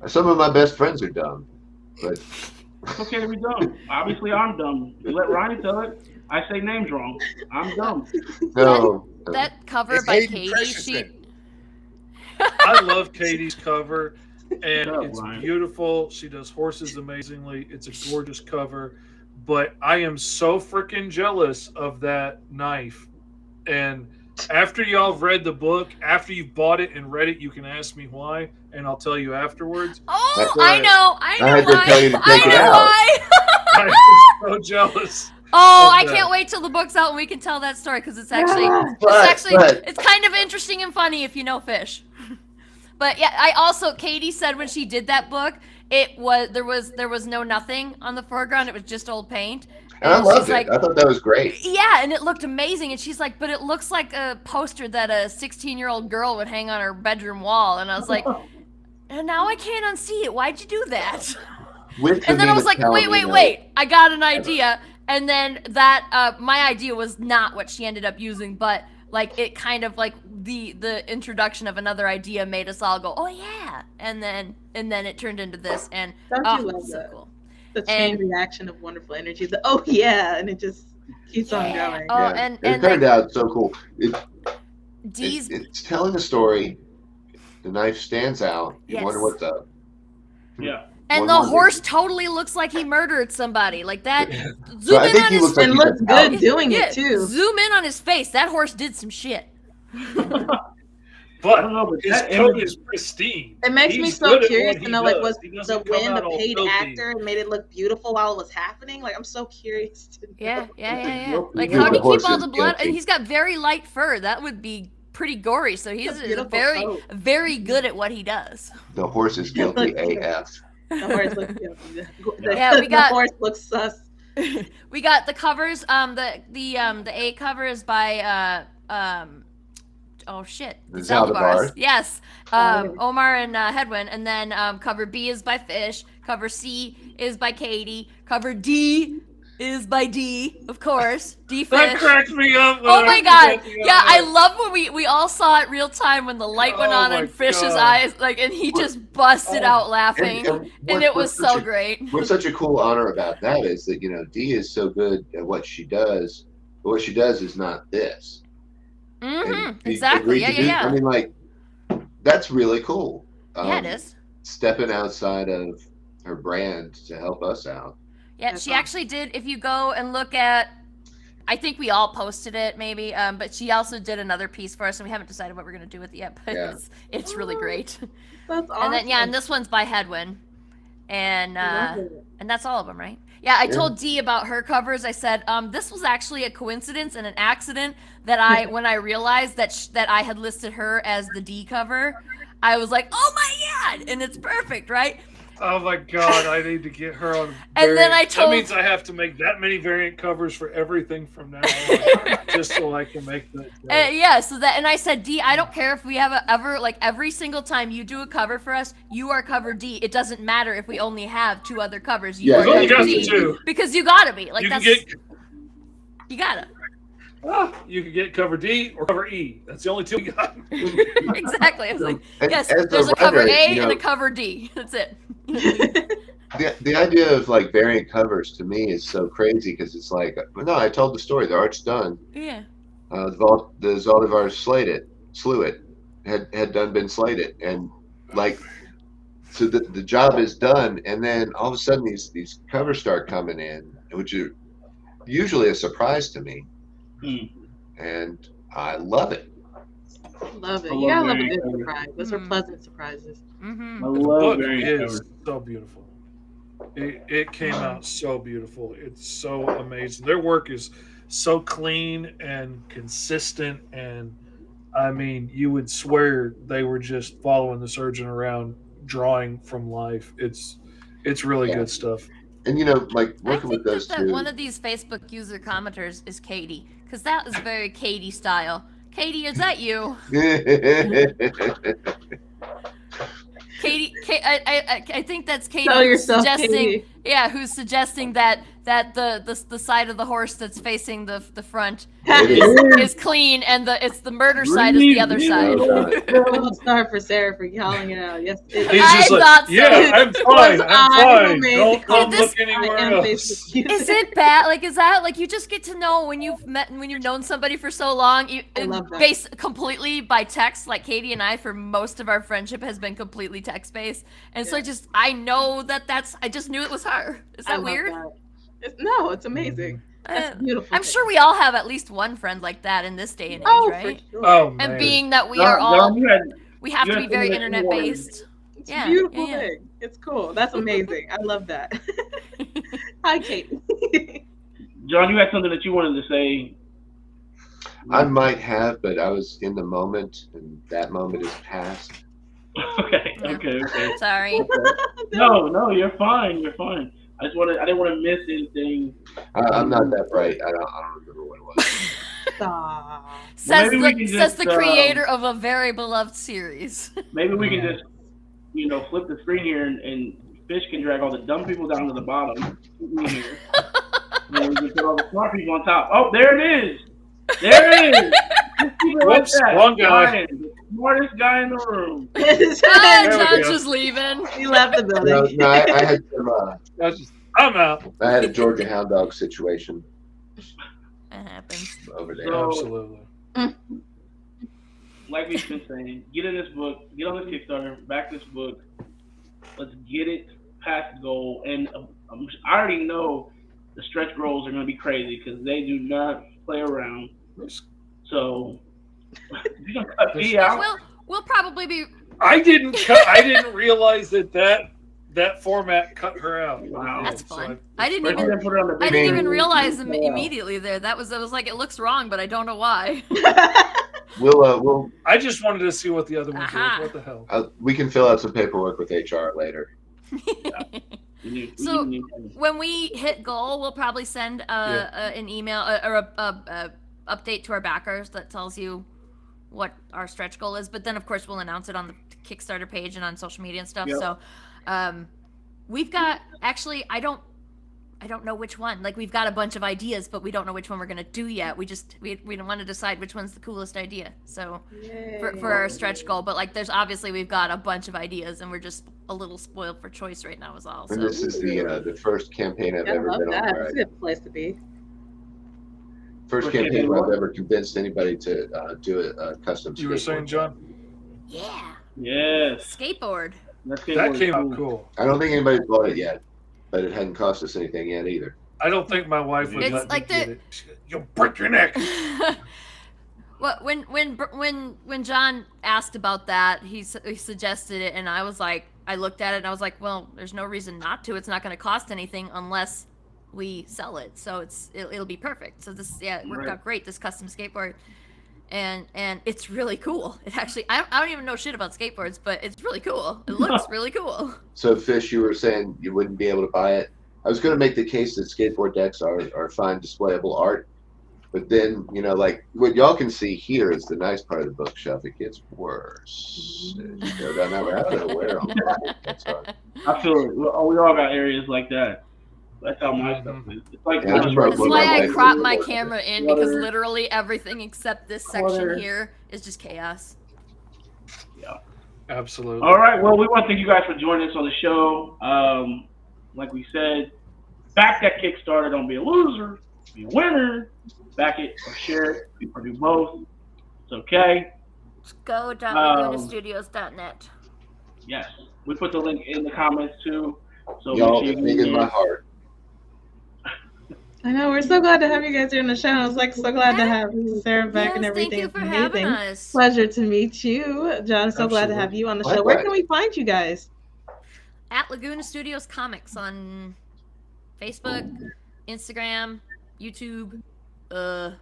Some of my best friends are dumb, but it's okay to be dumb. Obviously, I'm dumb. You let Ryan tell it. I say names wrong. I'm dumb. no. That cover It's by Hayden Katie, Christensen. I love Katie's cover, and Shut up, it's Ryan. beautiful. She does horses amazingly. It's a gorgeous cover, but I am so freaking jealous of that knife, and After y'all have read the book, after you've bought it and read it, you can ask me why, and I'll tell you afterwards. Oh, That's I right. know I had to why. tell you to I take it know out. why. I'm so jealous. Oh, of I that. can't wait till the book's out and we can tell that story because it's actually, But- it's kind of interesting and funny if you know fish. But yeah, I also, Katie said when she did that book, there was no nothing on the foreground. It was just old paint. And I loved she's it. like, I thought that was great. yeah, and it looked amazing. And she's like, but it looks like a poster that a 16-year-old girl would hang on her bedroom wall. And I was like, and now I can't unsee it. Why'd you do that? And then I was like, wait, I got an idea. And then that, my idea was not what she ended up using, but like it kind of like the introduction of another idea made us all go, oh yeah. And then it turned into this, and Don't you love so that? cool. The chain reaction of wonderful energy. The oh yeah, and it just keeps on going. Oh, Yeah. and it turned out so cool. Dee's It's telling a story. The knife stands out. You wonder Yes. what's up. Yeah. and the horse totally looks like he murdered somebody. Like that. Zoom So I in think on he his looks like And he's looks out. good doing it too. Zoom in on his face. That horse did some shit. But I don't know, but his that coat image is pristine. It makes He's me so good at curious what to he know, like, does. was He the doesn't come wind out a all paid filthy. actor and made it look beautiful while it was happening? Like, I'm so curious to know. Yeah. Like, Yeah, how do the you horse keep all is the blood? guilty. And he's got very light fur. That would be pretty gory. So he's It's a beautiful very, coat. very good at what he does. The horse is guilty AF. The horse looks guilty. Yeah, we got- The horse looks sus. We got the covers. The A cover is by oh shit, The Zaldibars. Zaldibars. Yes, Oh. Omar and Hedwin, and then cover B is by Fish. Cover C is by Katie. Cover D is by D, of course. D That Fish. cracked me up. when Oh I my was god! looking at Yeah, I that. love when we all saw it real time when the light went Oh on my in Fish's God. eyes, like, and he just busted Oh. out laughing, and it was so great. What's such a cool honor about that is that, you know, Dee is so good at what she does, but what she does is not this. And she Exactly. agreed to Yeah. I mean, like, that's really cool. Yeah, it is. Stepping outside of her brand to help us out. Yeah, That's she awesome. actually did. If you go and look at, I think we all posted it maybe, but she also did another piece for us, and we haven't decided what we're gonna do with it yet. But Yeah. it's really great. That's awesome. And then and this one's by Hedwin, and I love it. and that's all of them, right? Yeah, I Yeah. told Dee about her covers. I said, this was actually a coincidence and an accident that I, when I realized that I had listed her as the D cover, I was like, oh my god, and it's perfect, right? Oh my god, I need to get her on. And then I told- That means I have to make that many variant covers for everything from now on, just so I can make that. Yeah, so that, and I said, D, I don't care if we have like every single time you do a cover for us, you are cover D. It doesn't matter if we only have two other covers. You Yeah, are you cover got D. to. Because you gotta be. Like, you can that's, get you gotta. you can get cover D or cover E. That's the only two we got. Exactly. I was like, And yes, as there's the a cover writer, A you and a know, cover D. That's it. the idea of like variant covers to me is so crazy because it's like, no, I told the story. The art's done. Yeah. The Zaldivars slew it, had done been slated, and like, so the job is done, and then all of a sudden these covers start coming in, which are usually a surprise to me, and I love it. Love it. I You love gotta love a variant good covers. surprise. Those are pleasant surprises. Mm-hmm. I The love book variant is covers. so beautiful. It came out so beautiful. It's so amazing. Their work is so clean and consistent, and I mean, you would swear they were just following the surgeon around, drawing from life. It's really Yeah. good stuff. And you know, like I working think with those that two. one of these Facebook user commenters is Katie, because that is very Katie style. Katie, is that you? Katie, I think that's Katie Tell who's yourself, suggesting, Katie. yeah, who's suggesting that the side of the horse that's facing the front It is clean, and it's the murder side is the other side. Gold star for Sarah for yelling it out. Yes, it He's is. just I like, thought so. yeah, I'm It fine. was I'm I who fine. made Don't it. come This- look I anywhere am else. Facebook user. Is it bad? Like, is that like you just get to know when you've known somebody for so long, I love that. based completely by text? Like Katie and I, for most of our friendship, has been completely text based, and so Yeah. I know that's. I just knew it was her. Is I that love weird? that. No, it's amazing. That's a beautiful. I'm thing. sure we all have at least one friend like that in this day and age, Oh, right? for sure. Oh man. And being that we John, are all, John, you had we have you to had be very something that you internet wanted. based. It's Yeah, a beautiful yeah. thing. It's cool. That's amazing. I love that. Hi, Kate. John, you had something that you wanted to say. I might have, but I was in the moment, and that moment is past. Okay. Sorry. No, you're fine. You're fine. I didn't want to miss anything. I'm not that bright. I don't remember what it was. Stop. Says maybe we can says just, the creator of a very beloved series. Maybe we can just, flip the screen here and Fish can drag all the dumb people down to the bottom. Me here. And we can put all the smart people on top. Oh, there it is. There it is. Whoops, wrong guy. Ryan, the smartest guy in the room. John's just leaving. He left the building. No, I had some. I'm out. I had a Georgia hound dog situation That happens. over there. So- Absolutely. Like we've been saying, get in this book, get on this Kickstarter, back this book. Let's get it past the goal. And I already know the stretch goals are going to be crazy because they do not play around. So you're going to cut me out. We'll probably be. I didn't realize that format cut her out. Wow. That's So fun. I didn't We're gonna put it on the I big didn't screen. even realize them immediately there. That was like, it looks wrong, but I don't know why. We'll I just wanted to see what the other ones Aha. was. What the hell? we can fill out some paperwork with HR later. So when we hit goal, we'll probably send an email or a update to our backers that tells you what our stretch goal is. But then, of course, we'll announce it on the Kickstarter page and on social media and stuff. Yep. So we've got, actually, I don't know which one. Like, we've got a bunch of ideas, but we don't know which one we're gonna do yet. We don't want to decide which one's the coolest idea. So for our stretch goal, but like, we've got a bunch of ideas, and we're just a little spoiled for choice right now, is all. And So this is the first campaign I've I ever love been on. that. Where It's a good place to be. First campaign where I've ever convinced anybody to do a custom. You were saying, John? yeah, Yes. skateboard. That Came out cool. I don't think anybody's bought it yet, but it hadn't cost us anything yet either. I don't think my wife would It's let like me get it. You'll break your neck. Well, when John asked about that, he suggested it, and I was like, I looked at it and I was like, well, there's no reason not to. It's not going to cost anything unless we sell it, so it'll be perfect. So this, it worked out great. This custom skateboard, and it's really cool. It actually, I don't even know shit about skateboards, but it's really cool. It looks really cool. So, Fish, you were saying you wouldn't be able to buy it. I was going to make the case that skateboard decks are fine displayable art, but then, like what y'all can see here is the nice part of the bookshelf. It gets worse. As you go down that way. I don't know where all the decks are. I feel it. We all got areas like that. That's how my stuff is. It's like Yeah, I just wrote That's one why of my I legs cropped in my the camera in, Water. because literally everything except this section Water. here is just chaos. Absolutely. All right. Well, we want to thank you guys for joining us on the show. Like we said, back that Kickstarter. Don't be a loser. Be a winner. Back it or share it or do both. It's okay. Go.lagunastudios.net. Yes. We put the link in the comments too. So Y'all, make the sure thing in my heart. I know, we're so glad to have you guys here on the show. I was like so glad to have Sarah back and everything. Thank you for It's having amazing. us. Pleasure to meet you, John. So glad to have you on the show. Where can we find you guys? At Laguna Studios Comics on Facebook, Instagram, YouTube, other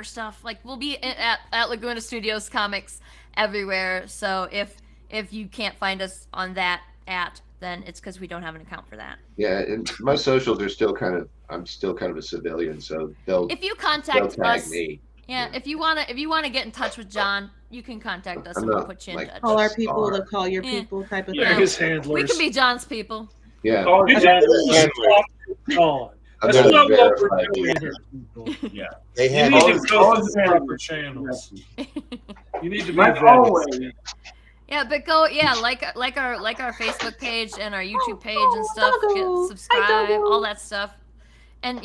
stuff. Like, we'll be at Laguna Studios Comics everywhere. So if you can't find us on that then it's because we don't have an account for that. Yeah, and my socials are still I'm still kind of a civilian, so If you they'll contact tag us, me. if you wanna get in touch with John, you can contact us I'm and we'll not, put you in like, touch. Call our people Star. to call your Yeah. people type of They're thing. his handlers. We can be John's people. Yeah, Call You it just Saturday. talk to John. I've That's got not to what we're verify doing these. here, people. They You have need Always- to go always through the very- proper channels. You need to be Like vetted. always. Yeah, but go like our Facebook page and our YouTube page and stuff. Doggo. Subscribe, Hi, Doggo. all that stuff, and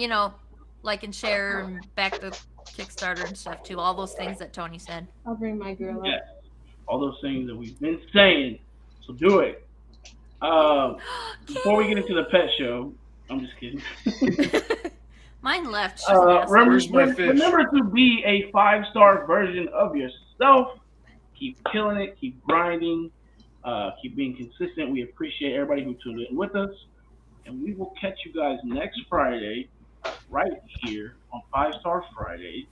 like and share and back the Kickstarter and stuff too. All those things that Tony said. I'll bring my girl up. Yeah. All those things that we've been saying. So do it. Before we get into the pet show, I'm just kidding. Mine left. She's an asshole. Where's my fish? Remember to be a 5-star version of yourself. Keep killing it. Keep grinding. Keep being consistent. We appreciate everybody who tuned in with us. And we will catch you guys next Friday right here on 5-Star Fridays.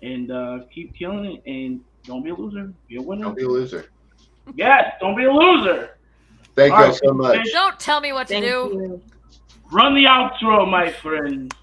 And keep killing it. And don't be a loser. Be a winner. Don't be a loser. Yes, don't be a loser. Thank All you all right, so much. Don't tell me what to Thank do. you. Run the outro, my friend.